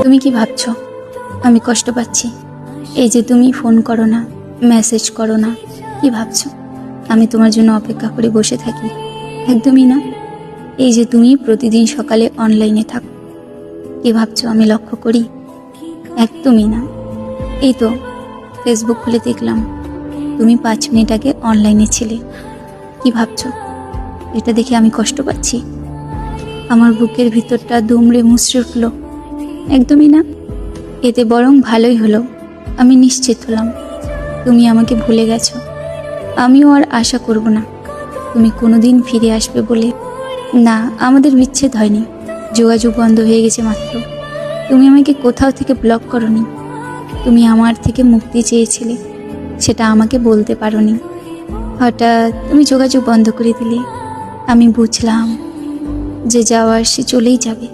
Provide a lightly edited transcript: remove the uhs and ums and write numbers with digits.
তুমি কি ভাবছো আমি কষ্ট পাচ্ছি? এই যে তুমি ফোন করো না, মেসেজ করো না, কি ভাবছো আমি তোমার জন্য অপেক্ষা করে বসে থাকি? একদমই না। এই যে তুমি প্রতিদিন সকালে অনলাইনে থাকো, কি ভাবছো আমি লক্ষ্য করি? একদমই না। এই তো ফেসবুক খুলে দেখলাম তুমি 5 মিনিট আগে অনলাইনে ছিলে, কি ভাবছো এটা দেখে আমি কষ্ট পাচ্ছি? আমার বুকের ভিতরটা দুমড়ে মুচড়ে উঠল। একদমই না। এতে বরং ভালোই হলো, আমি নিশ্চিত হলাম তুমি আমাকে ভুলে গেছো। আমিও আর আশা করব না তুমি কোনোদিন ফিরে আসবে বলে। না, আমাদের বিচ্ছেদ হয়নি, যোগাযোগ বন্ধ হয়ে গেছে মাত্র। তুমি আমাকে কোথাও থেকে ব্লক করনি, তুমি আমার থেকে মুক্তি চেয়েছিলে, সেটা আমাকে বলতে পারোনি। হঠাৎ তুমি যোগাযোগ বন্ধ করে দিলে। আমি বুঝলাম যে যাওয়ার সে চলেই যাবে।